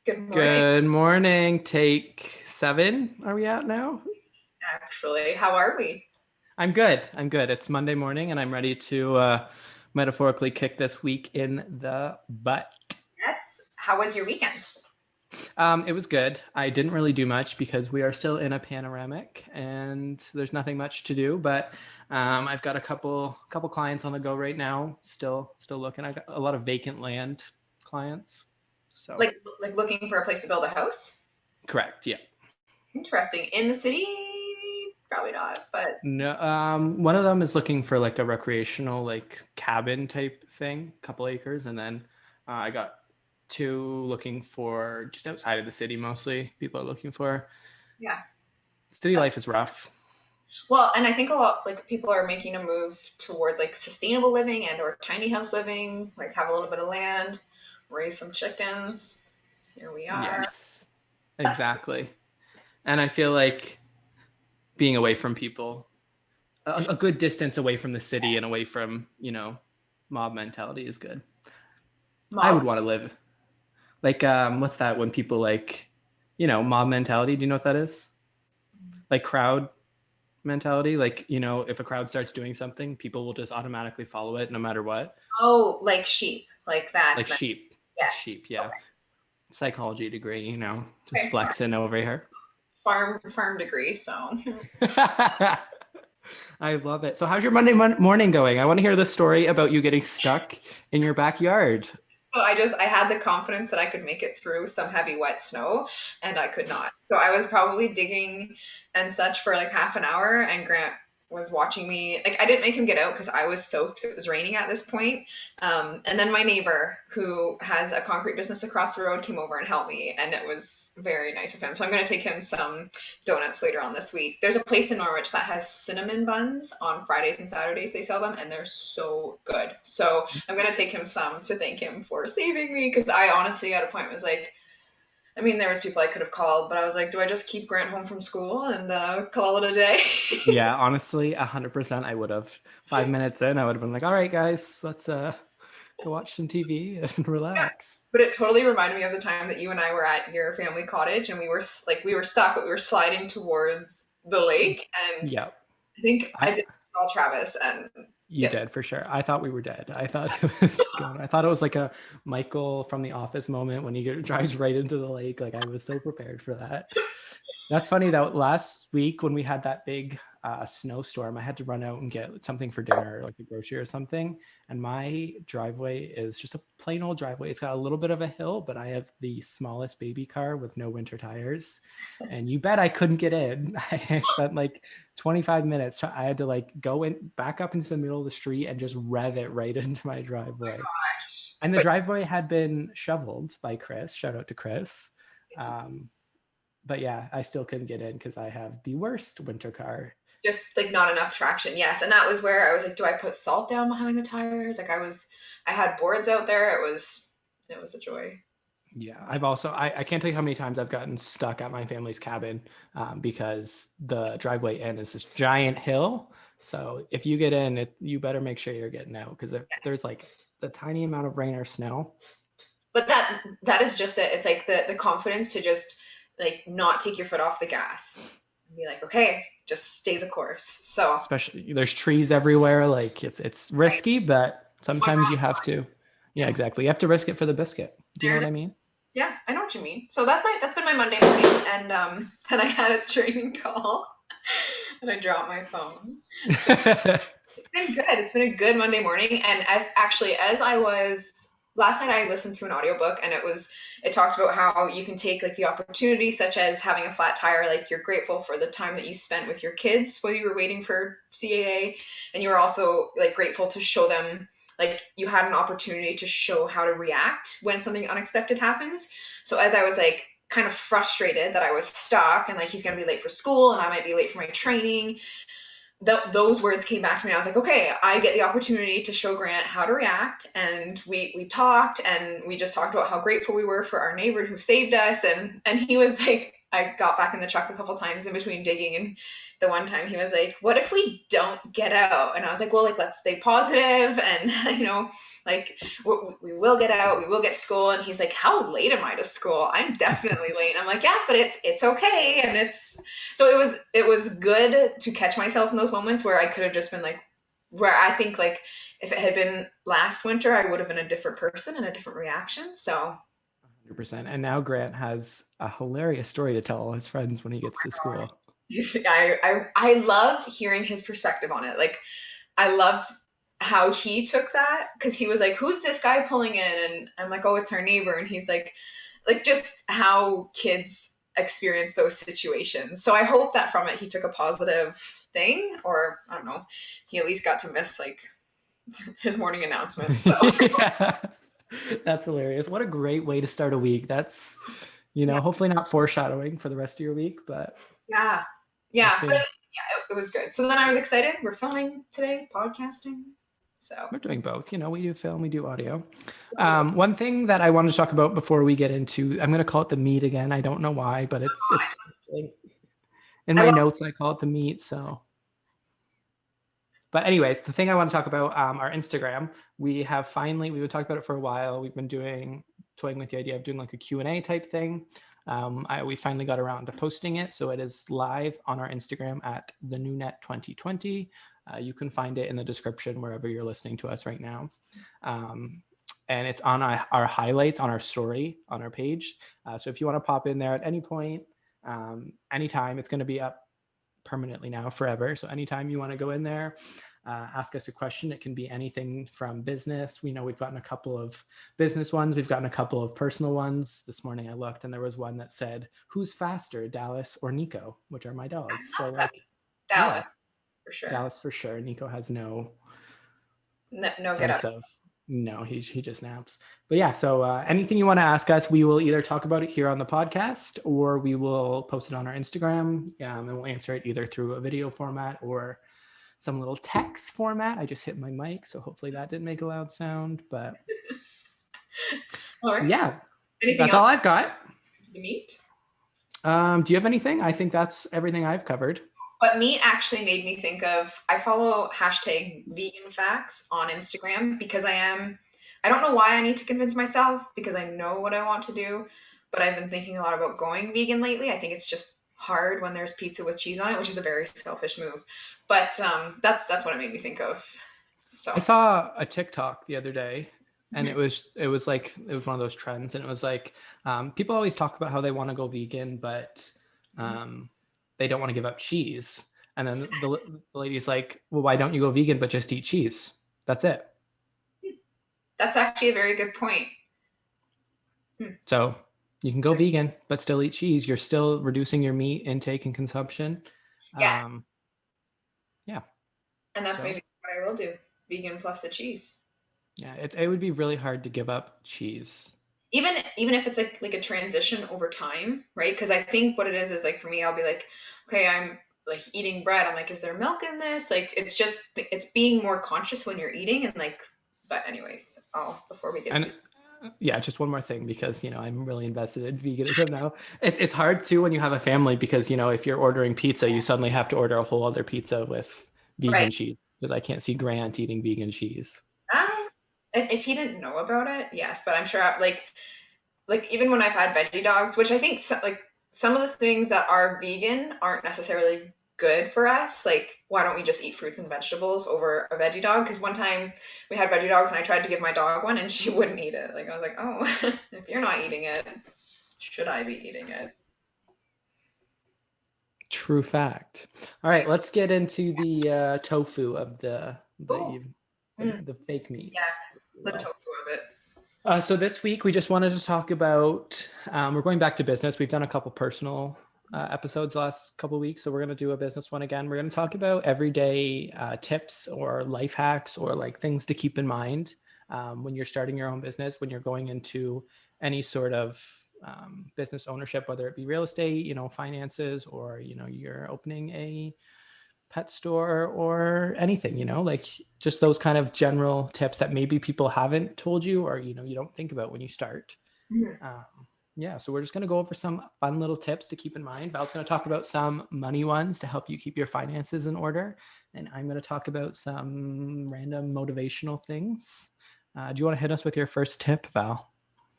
Good morning, Good morning. Take 7 are we at now? actually. How are we? I'm good. I'm good. It's Monday morning and I'm ready to metaphorically kick this week in the butt. Yes. How was your weekend? It was good. I didn't really do much because we are still in a panoramic and there's nothing much to do. But I've got a couple clients on the go right now. Still looking. I got a lot of vacant land clients. So Like looking for a place to build a house? correct. Yeah. Interesting. In the city? Probably not, but No, one of them is looking for like a recreational, like cabin type thing, couple acres, and then I got two looking for just outside of the city. Mostly, people are looking for. yeah. City Uh, life is rough. Well, and I think a lot like people are making a move towards like sustainable living and or tiny house living, like have a little bit of land, raise some chickens. Here we are. Yes, That's exactly. And I feel like being away from people, a good distance away from the city and away from mob mentality is good. I mob. would want to live like what's that when people like mob mentality? Do you know what that is? Like crowd mentality. Like, if a crowd starts doing something, people will just automatically follow it no matter what. Oh, like sheep, like that. Like sheep. Yes. Sheep, yeah. Psychology degree, just Okay, smart. flexing over here. Farm degree. So I love it. So, how's your Monday morning going? I want to hear the story about you getting stuck in your backyard. So I had the confidence that I could make it through some heavy wet snow and I could not. So I was probably digging and such for like half an hour and Grant was watching me. Like I didn't make him get out because I was soaked. It was raining at this point. And then my neighbor who has a concrete business across the road came over and helped me and it was very nice of him. So I'm going to take him some donuts later on this week. There's a place in Norwich that has cinnamon buns on Fridays and Saturdays. They sell them and they're so good. So I'm gonna take him some to thank him for saving me because I honestly at a point was like, I mean, there was people I could have called, but I was like, do I just keep Grant home from school and call it a day? Yeah, honestly, 100% I would have. 5 minutes in, I would have been like, all right, guys, let's go watch some TV and Yeah. relax. But it totally reminded me of the time that you and I were at your family cottage and we were stuck, but we were sliding towards the lake, and Yeah. I think I I did call Travis and You get did for sure. I thought we were dead. I thought it was going. I thought it was like a Michael from The Office moment when he drives right into the lake. Like I was so prepared for that. That's funny though. Last week when we had that big snowstorm, I had to run out and get something for dinner, like a grocery or something. And my driveway is just a plain old driveway. It's got a little bit of a hill, but I have the smallest baby car with no winter tires. And you bet I couldn't get in. I spent like 25 minutes. I had to like go in back up into the middle of the street and just rev it right into my driveway. And the but driveway had been shoveled by Chris. Shout out to Chris. Um, but yeah, I still couldn't get in because I have the worst winter car. just like not enough traction. Yes. And that was where I was like, do I put salt down behind the tires? I had boards out there. It was a joy. Yeah, I can't tell you how many times I've gotten stuck at my family's cabin because the driveway in is this giant hill. So if you get in, you better make sure you're getting out because if there's like the tiny amount of rain or snow. But that is just it. It's like the confidence to just like not take your foot off the gas and be like, okay, just stay the course. So Especially there's trees everywhere. Like it's right. risky, but One sometimes you wrong have spot. to. Yeah, Yeah. exactly. You have to risk it for the biscuit. Do you know There what it I is. mean? Yeah, I know what you mean. So that's been my Monday morning, and then I had a training call, and I dropped my phone. So it's been good. It's been a good Monday morning. And as I was last night I listened to an audiobook and it talked about how you can take like the opportunity such as having a flat tire, like you're grateful for the time that you spent with your kids while you were waiting for CAA, and you were also like grateful to show them like you had an opportunity to show how to react when something unexpected happens. So as I was like kind of frustrated that I was stuck and like he's going to be late for school and I might be late for my training, those words came back to me. I was like, okay, I get the opportunity to show Grant how to react. And we talked and we just talked about how grateful we were for our neighbor who saved us. And he was like, I got back in the truck a couple times in between digging, and the one time he was like, "What if we don't get out?" And I was like, "Well, like let's stay positive, and like we will get out, we will get to school." And he's like, "How late am I to school? I'm definitely late." And I'm like, "Yeah, but it's okay." And it's so it was good to catch myself in those moments where I could have just been like, where I think like if it had been last winter, I would have been a different person and a different reaction. So 100%. And now Grant has a hilarious story to tell all his friends when he gets to school. you see, I love hearing his perspective on it. Like I love how he took that because he was like, "Who's this guy pulling in?" And I'm like, "Oh, it's our neighbor." And he's like just how kids experience those situations. So I hope that from it he took a positive thing, or I don't know, he at least got to miss like his morning announcement. So Yeah. That's hilarious. What a great way to start a week. That's, yeah, hopefully not foreshadowing for the rest of your week, but yeah, we'll yeah. But see. it was good. So then I was excited. We're filming today, podcasting. So We're doing both. We do film, we do audio. we do. One thing that I wanted to talk about before we get into, I'm going to call it the meat again. I don't know why, but it's in I my love. notes. I call it the meat. So, but anyways, the thing I want to talk about, our Instagram. We've been talking about it for a while. We've been toying with the idea of doing like a Q&A type thing. We finally got around to posting it, so it is live on our Instagram at the New Net 2020. You can find it in the description wherever you're listening to us right now. And it's on our highlights on our story on our page. So if you want to pop in there at any point, anytime, it's going to be up permanently now, forever. So anytime you want to go in there, ask us a question. It can be anything from business. We know we've gotten a couple of business ones. We've gotten a couple of personal ones. This morning I looked and there was one that said, "Who's faster, Dallas or Nico?" Which are my dogs. So like, yeah, Dallas for sure. Dallas for sure. Nico has no No, no get out. sense of, no, he just naps. But yeah, so anything you want to ask us, we will either talk about it here on the podcast or we will post it on our Instagram, and we'll answer it either through a video format or some little text format. I just hit my mic, so hopefully that didn't make a loud sound. But All right. yeah, Anything that's else all I've got. to meet? Do you have anything? I think that's everything I've covered. But meat actually made me think of I follow hashtag vegan facts on Instagram because I don't know why I need to convince myself because I know what I want to do, but I've been thinking a lot about going vegan lately. I think it's just hard when there's pizza with cheese on it, which is a very selfish move. But that's what it made me think of. So I saw a TikTok the other day, and mhm. it was one of those trends, and it was like, people always talk about how they want to go vegan, but they don't want to give up cheese. And then the lady's like, "Well, why don't you go vegan but just eat cheese? That's it." That's actually a very good point. Hmm. So you can go vegan but still eat cheese. You're still reducing your meat intake and consumption. Yes, Yeah. and that's So maybe what I will do. Vegan plus the cheese. yeah, it would be really hard to give up cheese. Even if it's like a transition over time, right? Because I think what it is like for me, I'll be like, okay, I'm like eating bread. I'm like, is there milk in this? Like, it's being more conscious when you're eating and like. But anyways, before we get too. And yeah, just one more thing, because I'm really invested in veganism now. It's hard too when you have a family, because if you're ordering pizza, you suddenly have to order a whole other pizza with Right. vegan cheese, because I can't see Grant eating vegan cheese. Um, if he didn't know about it, yes, but I'm sure like even when I've had veggie dogs, which I think like some of the things that are vegan aren't necessarily good for us. Like, why don't we just eat fruits and vegetables over a veggie dog? Because one time we had veggie dogs and I tried to give my dog one and she wouldn't eat it. Like, I was like, oh, if you're not eating it, should I be eating it? True fact. All right, let's get into the tofu of Oh, the fake meat. yes, the tofu of it. So this week we just wanted to talk about. We're going back to business. We've done a couple personal episodes the last couple of weeks, so we're going to do a business one again. We're going to talk about everyday tips or life hacks or like things to keep in mind when you're starting your own business, when you're going into any sort of business ownership, whether it be real estate, finances, or you're opening a pet store or anything, like just those kind of general tips that maybe people haven't told you, or you don't think about when you start. Mhm. um, Yeah, so we're just going to go over some fun little tips to keep in mind. Val's going to talk about some money ones to help you keep your finances in order. And I'm going to talk about some random motivational things. Do you want to hit us with your first tip, Val?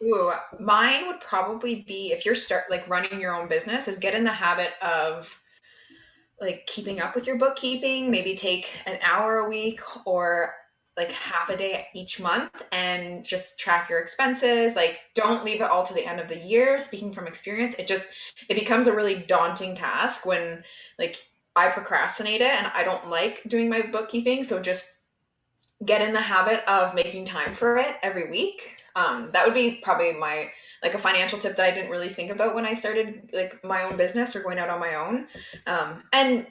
Ooh, mine would probably be if you're running your own business, is get in the habit of like keeping up with your bookkeeping. Maybe take an hour a week or like half a day each month and just track your expenses. Like don't leave it all to the end of the year. Speaking from experience, it becomes a really daunting task when like I procrastinate it and I don't like doing my bookkeeping. So just get in the habit of making time for it every week. That would be probably my like a financial tip that I didn't really think about when I started like my own business or going out on my own. And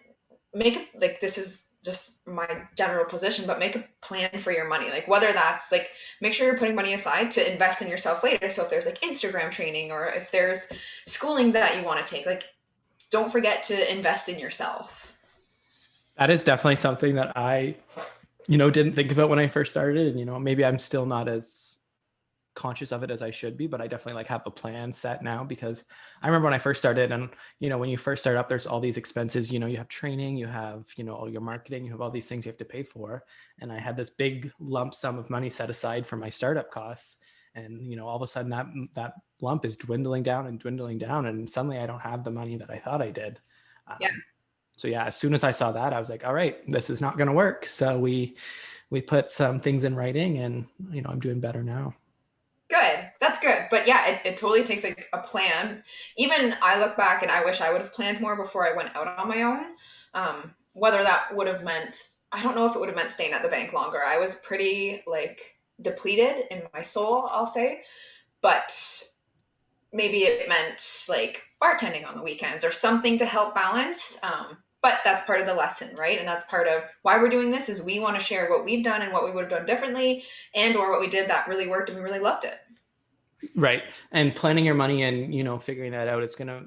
make it like this is just my general position, but make a plan for your money. Like whether that's like make sure you're putting money aside to invest in yourself later. So if there's like Instagram training or if there's schooling that you want to take, like don't forget to invest in yourself. That is definitely something that I didn't think about when I first started. And, maybe I'm still not as conscious of it as I should be, but I definitely like have a plan set now because I remember when I first started and, when you first start up, there's all these expenses, you have training, you have, all your marketing, you have all these things you have to pay for. And I had this big lump sum of money set aside for my startup costs. And, all of a sudden that lump is dwindling down and dwindling down. And suddenly I don't have the money that I thought I did. Yeah. So yeah, as soon as I saw that, I was like, all right, this is not going to work. So we put some things in writing and, I'm doing better now. Good. That's good. But yeah, it totally takes like a plan. Even I look back and I wish I would have planned more before I went out on my own. Whether that would have meant, I don't know if it would have meant staying at the bank longer. I was pretty like depleted in my soul, I'll say. But maybe it meant like bartending on the weekends or something to help balance. But that's part of the lesson, right? And that's part of why we're doing this is we want to share what we've done and what we would have done differently and or what we did that really worked and we really loved it. Right. And planning your money and, figuring that out, it's going to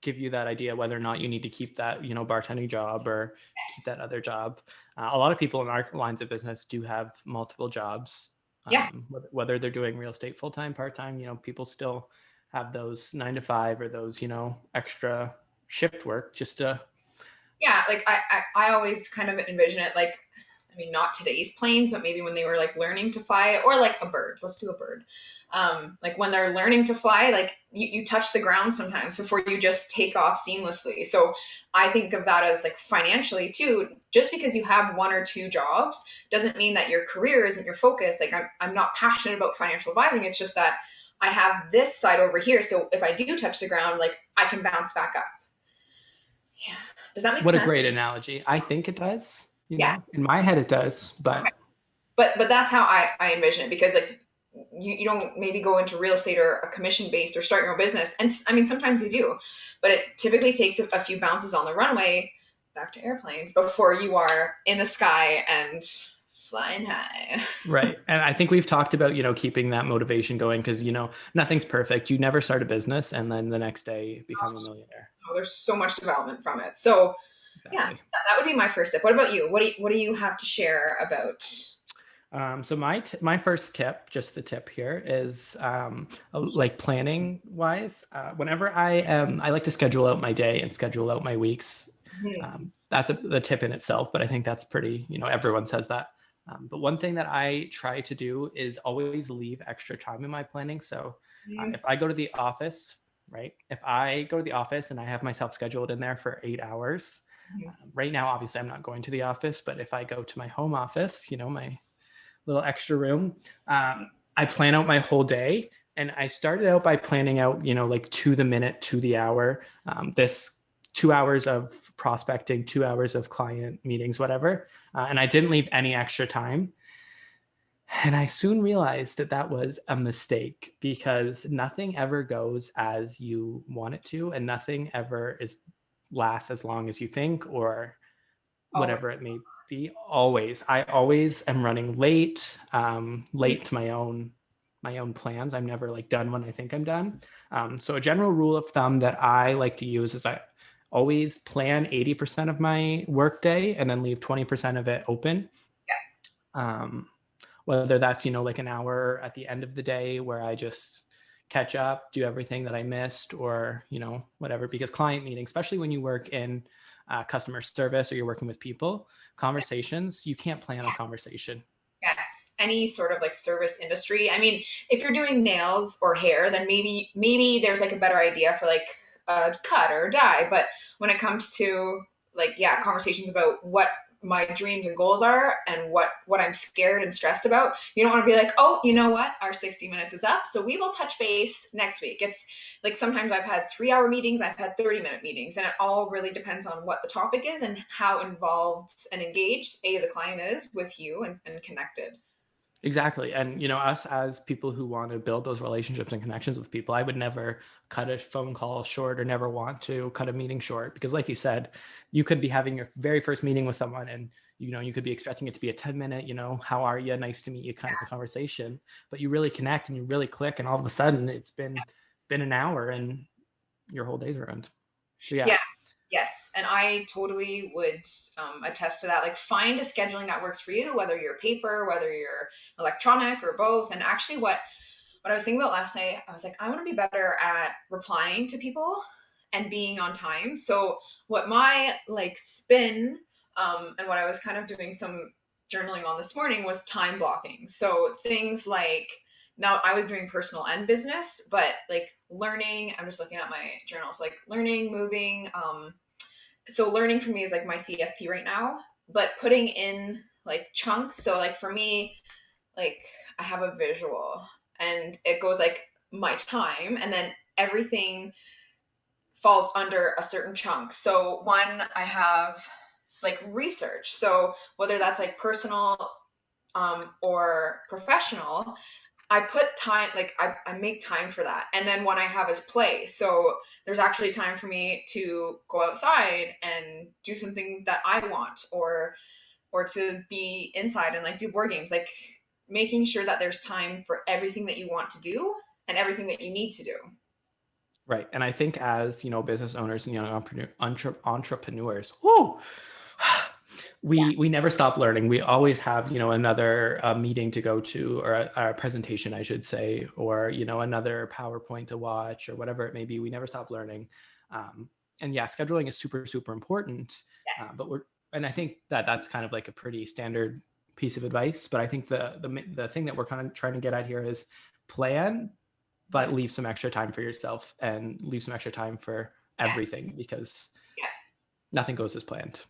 give you that idea whether or not you need to keep that, bartending job or keep Yes. that other job. A lot of people in our lines of business do have multiple jobs, Yeah. whether they're doing real estate full-time, part-time, people still have those 9 to 5 or those, extra shift work just to. Yeah. Like I always kind of envision it like, I mean, not today's planes, but maybe when they were like learning to fly or like a bird. Let's do a bird. Like when they're learning to fly, like you touch the ground sometimes before you just take off seamlessly. So I think of that as like financially too. Just because you have one or two jobs doesn't mean that your career isn't your focus. Like I'm not passionate about financial advising. It's just that I have this side over here. So if I do touch the ground, like I can bounce back up. Yeah. Does that make What a sense? great analogy. I think it does, Yeah. in my head it does, Okay. but But that's how I envision it because like you don't maybe go into real estate or a commission based or start your own business. And I mean, sometimes you do, but it typically takes a few bounces on the runway back to airplanes before you are in the sky and flying high. right. And I think we've talked about, keeping that motivation going because, nothing's perfect. You never start a business and then the next day become a millionaire. Oh, there's so much development from it. So yeah, Exactly. that would be my first step. What about you? What do you have to share about? So my first tip, just the tip here, is like planning wise. Whenever I like to schedule out my day and schedule out my weeks. That's the tip in itself, but I think that's pretty. Everyone says that. But one thing that I try to do is always leave extra time in my planning. So Mhm. if I go to the office, right? If I go to the office and I have myself scheduled in there for 8 hours, right now, obviously, I'm not going to the office, but if I go to my home office, my little extra room. I plan out my whole day. And I started out by planning out, like to the minute, to the hour, this 2 hours of prospecting, 2 hours of client meetings, whatever. And I didn't leave any extra time. And I soon realized that that was a mistake because nothing ever goes as you want it to, and nothing ever lasts as long as you think or Oh, whatever it may be. I always am running late, late to my own plans. I'm never like done when I think I'm done. So a general rule of thumb that I like to use is I always plan 80% of my workday and then leave 20% of it open. Um, Whether that's, like an hour at the end of the day where I just catch up, do everything that I missed, or, whatever. Because client meetings, especially when you work in customer service or you're working with people, conversations, you can't plan a Yes. conversation. Yes, any sort of like service industry. I mean, if you're doing nails or hair, then maybe there's like a better idea for like a cut or a dye. But when it comes to like conversations about what my dreams and goals are and what I'm scared and stressed about, you don't want to be like, oh, you know what, our 60 minutes is up, so we will touch base next week. It's like sometimes I've had 3-hour meetings, I've had 30-minute meetings, and it all really depends on what the topic is and how involved and engaged the client is with you and connected. Exactly. And, us as people who want to build those relationships and connections with people, I would never cut a phone call short or never want to cut a meeting short, because like you said, you could be having your very first meeting with someone and, you could be expecting it to be a 10-minute, how are you? Nice to meet you kind of a conversation, but you really connect and you really click. And all of a sudden it's been an hour and your whole day's ruined. So yeah. Yeah. Yes, and I totally would attest to that. Like, find a scheduling that works for you, whether you're paper, whether you're electronic, or both. And actually, what I was thinking about last night, I was like, I want to be better at replying to people and being on time. So what my like spin and what I was kind of doing some journaling on this morning was time blocking. So things like, now I was doing personal and business, but like learning, I'm just looking at my journals, like learning, moving. So learning for me is like my CFP right now, but putting in like chunks. So like for me, like I have a visual and it goes like my time, and then everything falls under a certain chunk. So one, I have like research. So whether that's like personal or professional, I put time, like I make time for that. And then one I have is play. So there's actually time for me to go outside and do something that I want, or to be inside and like do board games, like making sure that there's time for everything that you want to do and everything that you need to do. Right. And I think as, business owners and young entrepreneurs, whoo, Yeah. we never stop learning. We always have, another meeting to go to, or a presentation, I should say, or, another PowerPoint to watch, or whatever it may be. We never stop learning. And yeah, scheduling is super, super important. Yes. And I think that that's kind of like a pretty standard piece of advice. But I think the thing that we're kind of trying to get at here is plan, but leave some extra time for yourself and leave some extra time for Yeah. everything, because Yeah. nothing goes as planned.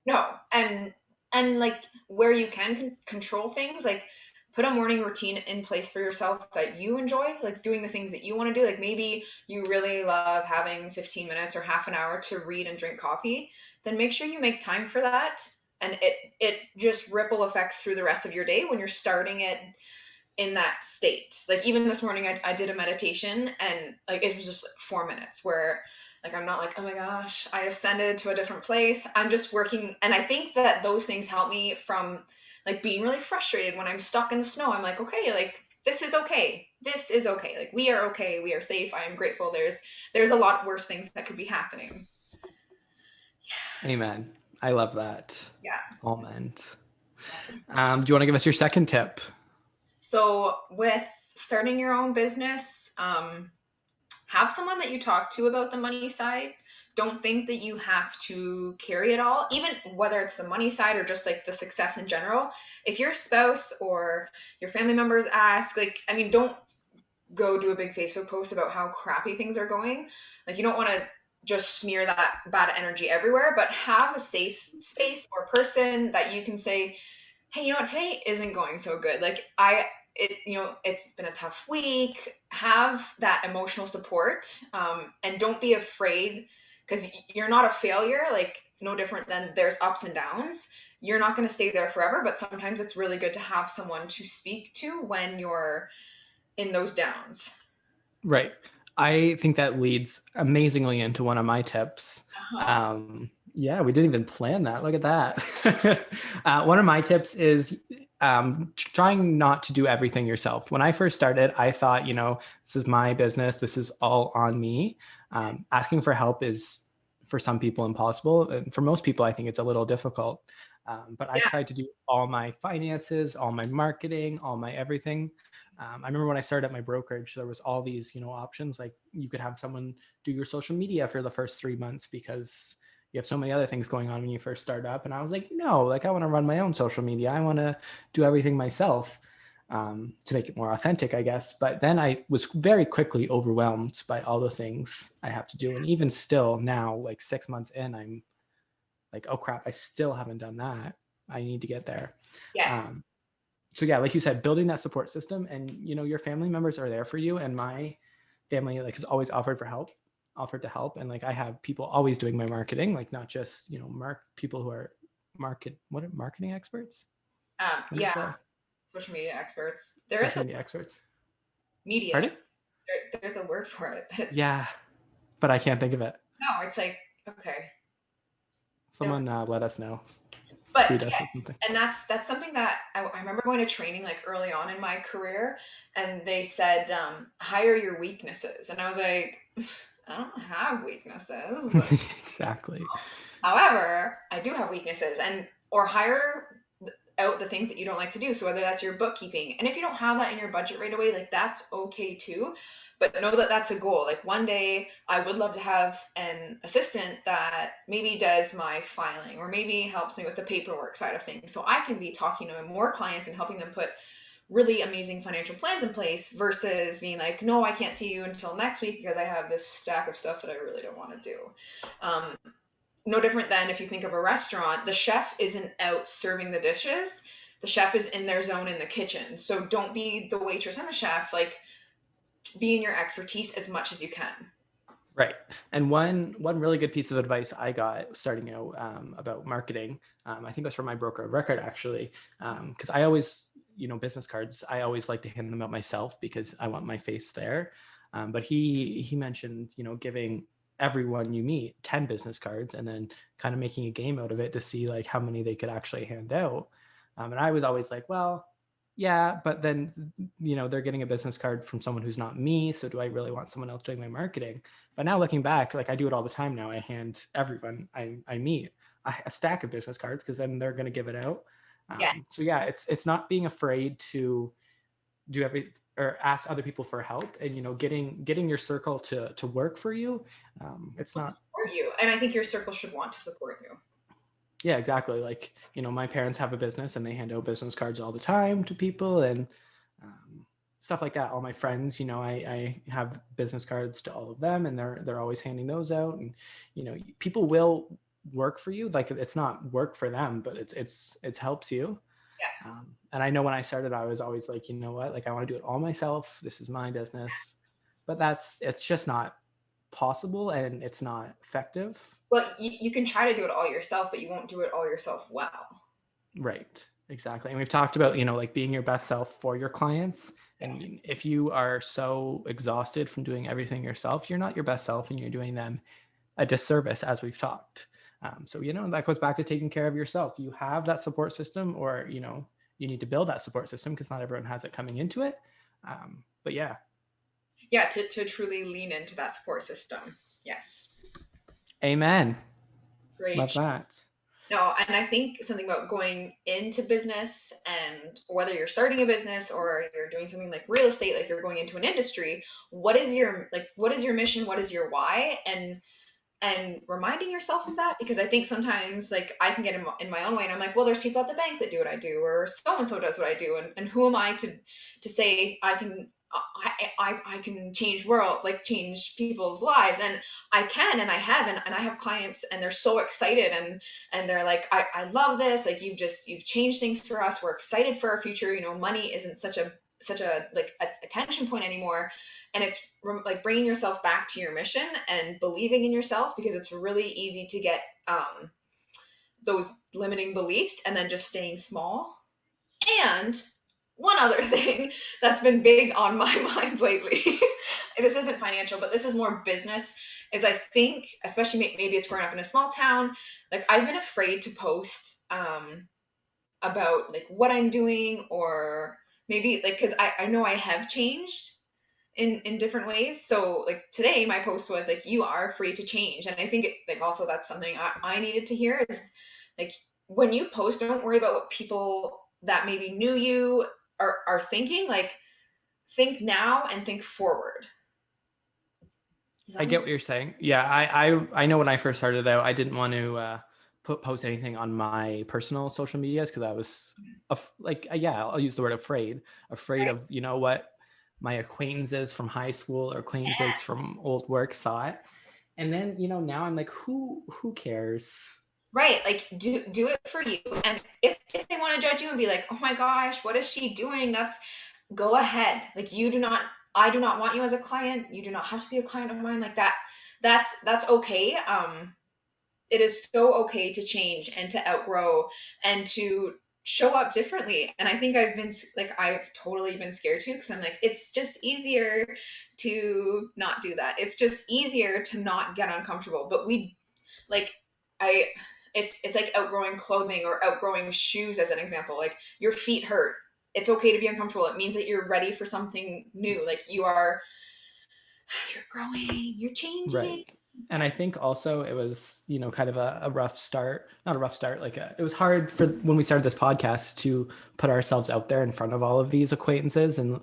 No. And like where you can control things, like put a morning routine in place for yourself that you enjoy, like doing the things that you want to do. Like maybe you really love having 15 minutes or half an hour to read and drink coffee, then make sure you make time for that. And it just ripple effects through the rest of your day when you're starting it in that state. Like even this morning, I did a meditation, and like it was just 4 minutes where like I'm not like, oh my gosh, I ascended to a different place. I'm just working. And I think that those things help me from like being really frustrated when I'm stuck in the snow. I'm like, okay, like this is okay. This is okay. Like we are okay. We are safe. I am grateful. There's a lot worse things that could be happening. Amen. I love that. Yeah. All meant. Do you want to give us your second tip? So with starting your own business, have someone that you talk to about the money side. Don't think that you have to carry it all, even whether it's the money side or just like the success in general. If your spouse or your family members ask, like, I mean, don't go do a big Facebook post about how crappy things are going. Like, you don't want to just smear that bad energy everywhere, but have a safe space or person that you can say, hey, you know what, today isn't going so good. Like it's been a tough week. Have that emotional support, and don't be afraid, because you're not a failure. Like no different than there's ups and downs. You're not going to stay there forever, but sometimes it's really good to have someone to speak to when you're in those downs. Right. I think that leads amazingly into one of my tips. Uh-huh. Yeah, we didn't even plan that. Look at that. One of my tips is trying not to do everything yourself. When I first started, I thought, this is my business. This is all on me. Asking for help is, for some people, impossible. And for most people, I think it's a little difficult. But I Yeah. tried to do all my finances, all my marketing, all my everything. I remember when I started at my brokerage, there was all these, options. Like you could have someone do your social media for the first 3 months because you have so many other things going on when you first start up. And I was like, no, like I want to run my own social media. I want to do everything myself, to make it more authentic, I guess. But then I was very quickly overwhelmed by all the things I have to do. And even still now, like 6 months in, I'm like, oh crap, I still haven't done that. I need to get there. Yes. Um, so yeah, like you said, building that support system, and your family members are there for you. And my family like has always offered to help. And like I have people always doing my marketing, like not just people who are marketing experts. What is Yeah, the social media experts. There is social a media experts? media. Pardon? There's a word for it, but it's Yeah, but I can't think of it. no. It's like okay, no. Someone let us know, But tweet us or yes, something. and that's something that I remember going to training like early on in my career, and they said hire your weaknesses, and I was like, I don't have weaknesses, but Exactly. however, I do have weaknesses, and or hire out the things that you don't like to do. So whether that's your bookkeeping, and if you don't have that in your budget right away, like that's okay too. But know that that's a goal. Like one day, I would love to have an assistant that maybe does my filing or maybe helps me with the paperwork side of things, so I can be talking to more clients and helping them put really amazing financial plans in place versus being like, no, I can't see you until next week because I have this stack of stuff that I really don't want to do. Um, no different than if you think of a restaurant, the chef isn't out serving the dishes. The chef is in their zone in the kitchen. So don't be the waitress and the chef. Like be in your expertise as much as you can. Right. And one really good piece of advice I got starting out, about marketing, I think it was from my broker of record actually, because I always, business cards, I always like to hand them out myself because I want my face there. But he mentioned, giving everyone you meet 10 business cards and then kind of making a game out of it to see like how many they could actually hand out. And I was always like, well, yeah, but then, they're getting a business card from someone who's not me. So do I really want someone else doing my marketing? But now looking back, like I do it all the time now. I hand everyone I meet a stack of business cards because then they're going to give it out. Yeah. So yeah, it's not being afraid to do every or ask other people for help, and getting your circle to work for you. It's To not. support you. And I think your circle should want to support you. Yeah, exactly. Like my parents have a business and they hand out business cards all the time to people, and um, stuff like that. All my friends, I have business cards to all of them, and they're always handing those out. And people will work for you. Like it's not work for them, but it helps you. Yeah. And I know when I started, I was always like, you know what, like I want to do it all myself. This is my business, but it's just not possible and it's not effective. Well, you can try to do it all yourself, but you won't do it all yourself well. Right. Exactly. And we've talked about, like being your best self for your clients. And Yes. if you are so exhausted from doing everything yourself, you're not your best self and you're doing them a disservice, as we've talked. So, that goes back to taking care of yourself. You have that support system, or, you need to build that support system because not everyone has it coming into it. But yeah. Yeah, to truly lean into that support system. Yes. Amen. Love Great. that. No, and I think something about going into business, and whether you're starting a business or you're doing something like real estate, like you're going into an industry, what is your mission? What is your why? And reminding yourself of that, because I think sometimes like I can get in my own way and I'm like, well, there's people at the bank that do what I do, or so and so does what I do, and who am I to say I can I can change change people's lives, and I can, and I have, and I have clients and they're so excited, and they're like, I love this, like you've changed things for us, we're excited for our future, money isn't such a like a attention point anymore, and it's like bringing yourself back to your mission and believing in yourself, because it's really easy to get those limiting beliefs and then just staying small. And one other thing that's been big on my mind lately, this isn't financial, but this is more business, is I think, especially maybe it's growing up in a small town, like I've been afraid to post about like what I'm doing, or maybe like, because I know I have changed in different ways. So like today my post was like, you are free to change. And I think like also that's something I needed to hear, is like, when you post, don't worry about what people that maybe knew you are thinking. Like think now and think forward. I get what you're saying. Yeah, I know when I first started out, I didn't want to post anything on my personal social medias because I was yeah, I'll use the word afraid Right? of what my acquaintances from high school or acquaintances from old work thought. And then now I'm like, who cares? Right. Like do it for you. And if they want to judge you and be like, oh my gosh, what is she doing? That's go ahead. Like I do not want you as a client. You do not have to be a client of mine like that. That's okay. It is so okay to change and to outgrow and to show up differently. And I think I've totally been scared too because I'm like, it's just easier to not do that. It's just easier to not get uncomfortable. But we like I it's like outgrowing clothing or outgrowing shoes as an example. Like your feet hurt. It's okay to be uncomfortable. It means that you're ready for something new. Like you're growing, you're changing. Right. And I think also it was, kind of a rough start, not a rough start, it was hard for when we started this podcast to put ourselves out there in front of all of these acquaintances and,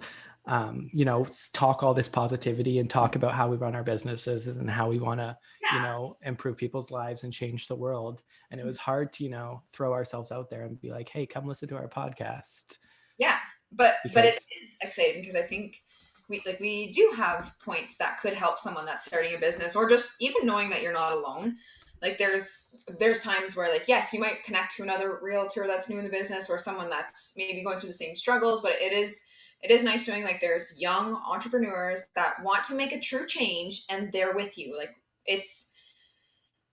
talk all this positivity and talk about how we run our businesses and how we want to, Yeah. improve people's lives and change the world. And it was hard to, throw ourselves out there and be like, hey, come listen to our podcast. Yeah. But it Because is exciting because I think we do have points that could help someone that's starting a business or just even knowing that you're not alone. Like there's times where like yes, you might connect to another realtor that's new in the business or someone that's maybe going through the same struggles, but it is nice knowing like there's young entrepreneurs that want to make a true change and they're with you. Like it's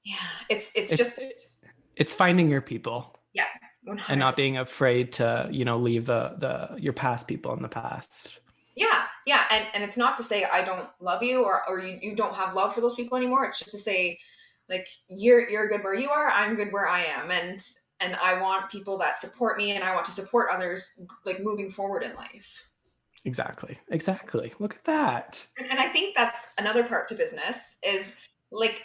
yeah, it's it's, just it's finding your people. yeah, And 100%. not being afraid to leave the your past people in the past. Yeah, and it's not to say I don't love you or you don't have love for those people anymore. It's just to say like you're good where you are, I'm good where I am, and I want people that support me, and I want to support others like moving forward in life. Exactly, look at that. And I think that's another part to business is like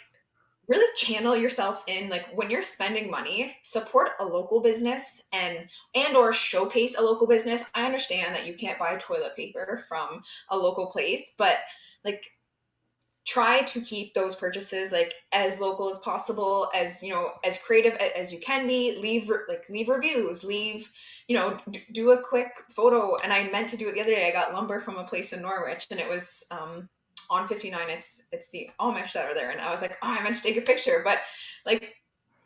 really channel yourself in like when you're spending money, support a local business and or showcase a local business. I understand that you can't buy toilet paper from a local place, but like try to keep those purchases like as local as possible, as as creative as you can be. Leave reviews, leave do a quick photo. And I meant to do it the other day. I got lumber from a place in Norwich and it was on 59. It's the Amish that are there, and I was like, oh, I meant to take a picture. But like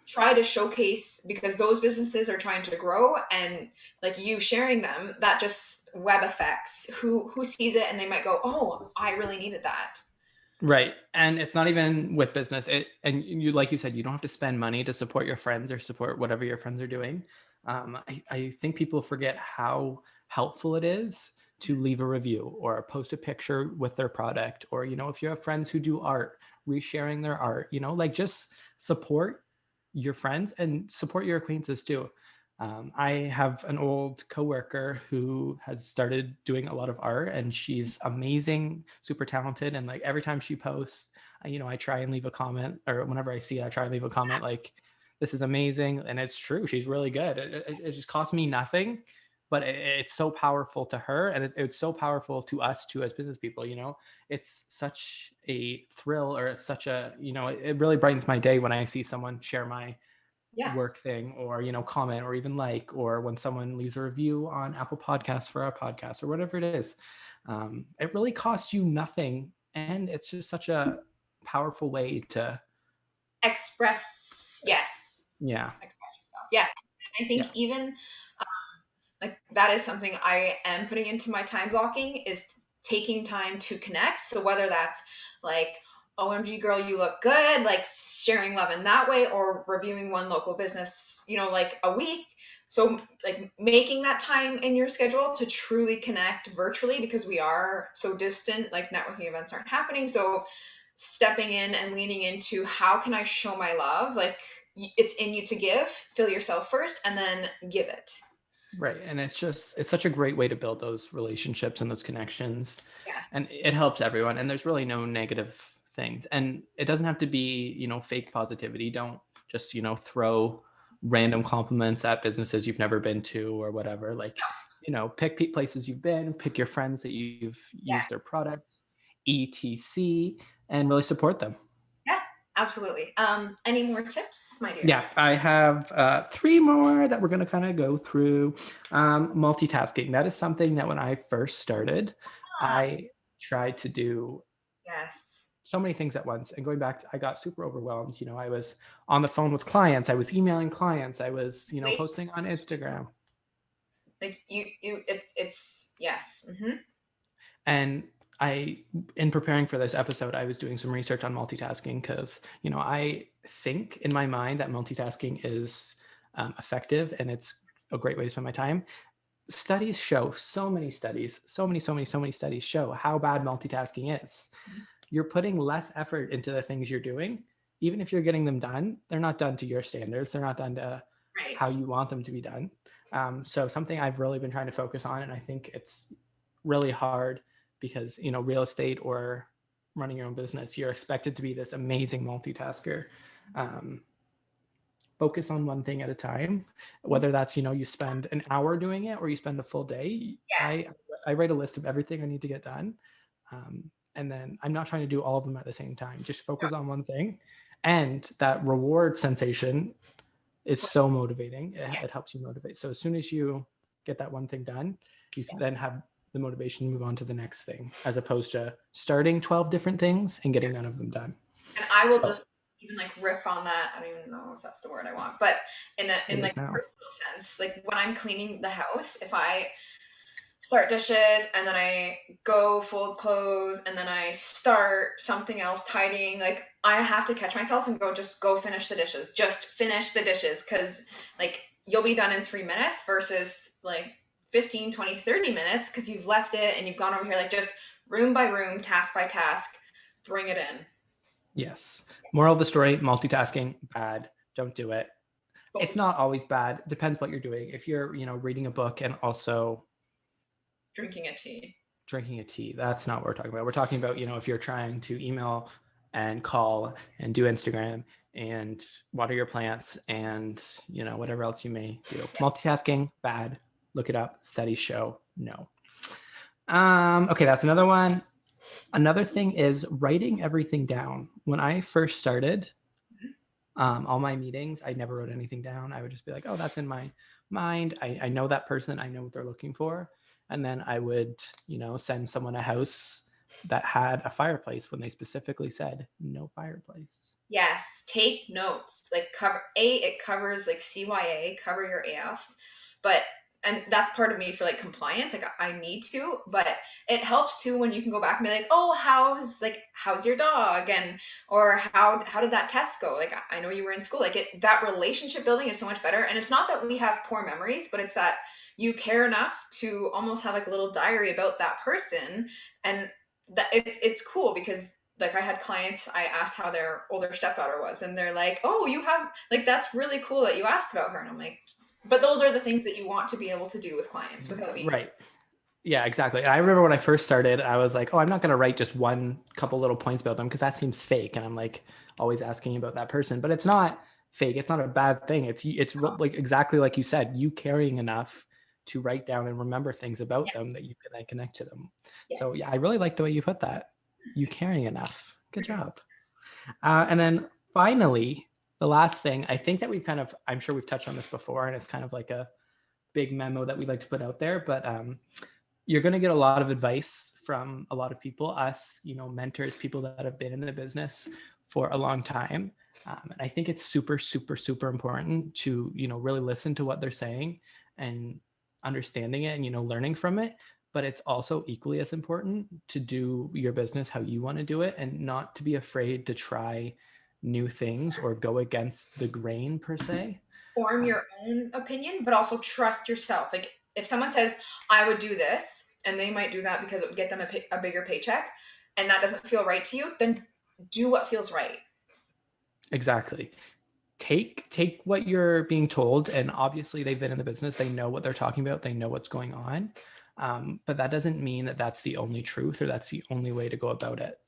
try to showcase, because those businesses are trying to grow, and like you sharing them, that just web effects who sees it and they might go, oh, I really needed that. Right. And it's not even with business. And you, like you said, you don't have to spend money to support your friends or support whatever your friends are doing. I think people forget how helpful it is to leave a review or post a picture with their product, or if you have friends who do art, resharing their art, like just support your friends and support your acquaintances too. I have an old coworker who has started doing a lot of art, and she's amazing, super talented. And like every time she posts, I try and leave a comment, or whenever I see it, I try and leave a comment like, "This is amazing," and it's true. She's really good. It just costs me nothing, but it's so powerful to her, and it's so powerful to us too as business people. It's such a thrill, or it's such a it really brightens my day when I see someone share my Yeah. work thing, or comment, or even like, or when someone leaves a review on Apple Podcasts for our podcast or whatever it is. It really costs you nothing, and it's just such a powerful way to Express, yes. yeah Express yourself, yes. I yeah think even like that is something I am putting into my time blocking, is taking time to connect. So whether that's like, OMG girl, you look good, like sharing love in that way, or reviewing one local business, like a week. So like making that time in your schedule to truly connect virtually, because we are so distant, like networking events aren't happening. So stepping in and leaning into how can I show my love? Like it's in you to give, fill yourself first and then give it. right. And it's such a great way to build those relationships and those connections, Yeah. and it helps everyone, and there's really no negative things, and it doesn't have to be fake positivity. Don't just throw random compliments at businesses you've never been to or whatever. Like, pick places you've been, pick your friends that you've used their Yes. products, etc., and really support them. Yeah, absolutely. Any more tips, my dear? Yeah, I have 3 more that we're going to kind of go through. Multitasking. That is something that when I first started, Ah, I tried to do yes. so many things at once. And going back, I got super overwhelmed. I was on the phone with clients, I was emailing clients, I was, Waste posting on Instagram. like it's yes. Mm-hmm. And in preparing for this episode, I was doing some research on multitasking because, I think in my mind that multitasking is effective and it's a great way to spend my time. Studies show, so many studies, so many studies show how bad multitasking is. You're putting less effort into the things you're doing. Even if you're getting them done, they're not done to your standards. They're not done to how Right. you want them to be done. So something I've really been trying to focus on, and I think it's really hard because, real estate or running your own business, you're expected to be this amazing multitasker. Um, Focus on one thing at a time, whether that's, you spend an hour doing it or you spend a full day. Yes. I write a list of everything I need to get done, and then I'm not trying to do all of them at the same time. Just No. focus on one thing, and that reward sensation is so motivating. It helps you motivate. So as soon as you get that one thing done, you can then have the motivation to move on to the next thing, as opposed to starting 12 different things and getting none of them done. And I will So just even like riff on that. I don't even know if that's the word I want, but it in like is now. personal sense, like when I'm cleaning the house, if I start dishes and then I go fold clothes and then I start something else tidying, like I have to catch myself and go finish the dishes. Just finish the dishes because like you'll be done in 3 minutes versus like 15, 20, 30 minutes because you've left it and you've gone over here like just room by room, task by task, bring it in. Yes. Moral of the story, multitasking, bad. Don't do it. It's Focus not always bad. Depends what you're doing. If you're, reading a book and also drinking a tea. drinking a tea, that's not what we're talking about. We're talking about, if you're trying to email and call and do Instagram and water your plants and, whatever else you may do. Multitasking, bad. Look it up. Studies show no. Okay, that's another one. Another thing is writing everything down. When I first started, all my meetings, I never wrote anything down. I would just be like, oh, that's in my mind. I know that person. I know what they're looking for. And then I would, send someone a house that had a fireplace when they specifically said no fireplace. Yes, take notes. Like it covers like CYA, cover your ass. But and that's part of me for like compliance. Like I need to, but it helps too when you can go back and be like, oh, how's your dog, and or how did that test go? Like I know you were in school. Like that relationship building is so much better. And it's not that we have poor memories, but it's that you care enough to almost have like a little diary about that person, and that it's cool because like I had clients, I asked how their older stepdaughter was, and they're like, oh, you have like that's really cool that you asked about her. And I'm like, but those are the things that you want to be able to do with clients without being Right. Yeah, exactly. I remember when I first started, I was like, oh, I'm not going to write just one couple little points about them because that seems fake. And I'm like always asking about that person, but it's not fake. It's not a bad thing. It's like exactly like you said, you caring enough to write down and remember things about them that you can then connect to them. So yes. yeah, I really like the way you put that. You caring enough. Good job. And then finally, the last thing, I think that I'm sure we've touched on this before, and it's kind of like a big memo that we like to put out there, but you're going to get a lot of advice from a lot of people, us, mentors, people that have been in the business for a long time. And I think it's super, super, super important to, really listen to what they're saying and understanding it and, learning from it. But it's also equally as important to do your business how you want to do it and not to be afraid to try new things or go against the grain per se. Form your own opinion, but also trust yourself. Like if someone says, I would do this, and they might do that because it would get them a bigger paycheck, and that doesn't feel right to you, then do what feels right. Exactly. Take what you're being told, and obviously they've been in the business, they know what they're talking about, they know what's going on, but that doesn't mean that that's the only truth or that's the only way to go about it.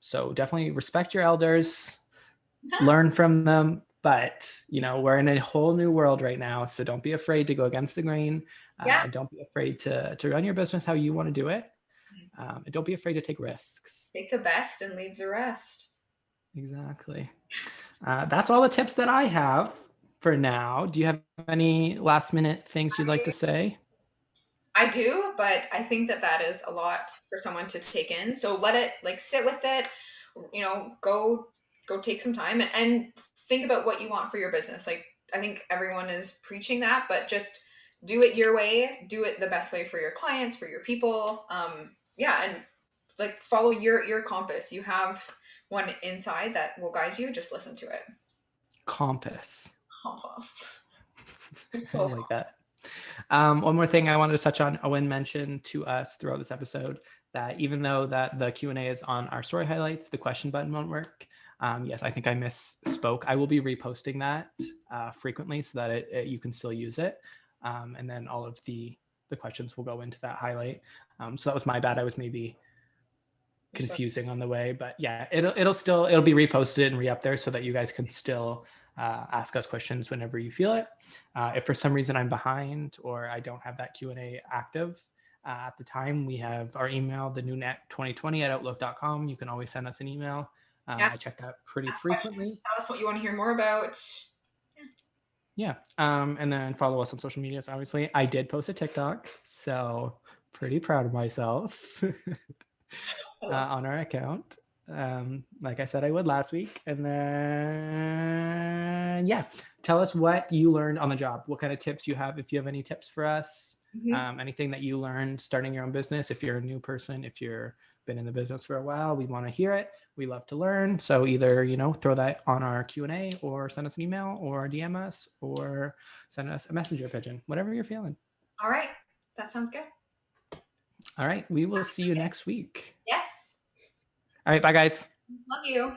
So definitely respect your elders, learn from them, but we're in a whole new world right now, so don't be afraid to go against the grain. Yeah. And don't be afraid to run your business how you want to do it. And don't be afraid to take risks. Take the best and leave the rest. Exactly. That's all the tips that I have for now. Do you have any last minute things you'd like to say? I do, but I think that is a lot for someone to take in. So let it like sit with it, go take some time and think about what you want for your business. Like I think everyone is preaching that, but just do it your way, do it the best way for your clients, for your people. Yeah, and like follow your compass. You have one inside that will guide you. Just listen to it. Compass. Compass. I like that. One more thing I wanted to touch on. Owen mentioned to us throughout this episode that even though that the Q&A is on our story highlights, the question button won't work. Yes, I think I misspoke. I will be reposting that frequently so that you can still use it. And then all of the questions will go into that highlight. So that was my bad. I was maybe confusing on the way, but yeah, it'll be reposted and re-up there so that you guys can still ask us questions whenever you feel it. If for some reason I'm behind or I don't have that Q&A active at the time, we have our email, the newnet2020@outlook.com. You can always send us an email. Yeah. I check that pretty Ask frequently. questions. Tell us what you want to hear more about. Yeah. And then follow us on social medias. Obviously, I did post a TikTok, so pretty proud of myself. On our account. Like I said, I would last week. And then, yeah, tell us what you learned on the job, what kind of tips you have, if you have any tips for us, anything that you learned starting your own business. If you're a new person, if you're been in the business for a while, we want to hear it. We love to learn. So either, throw that on our Q&A or send us an email or DM us or send us a messenger pigeon, whatever you're feeling. All right. That sounds good. All right. We will see you next week. Yes. All right. Bye, guys. Love you.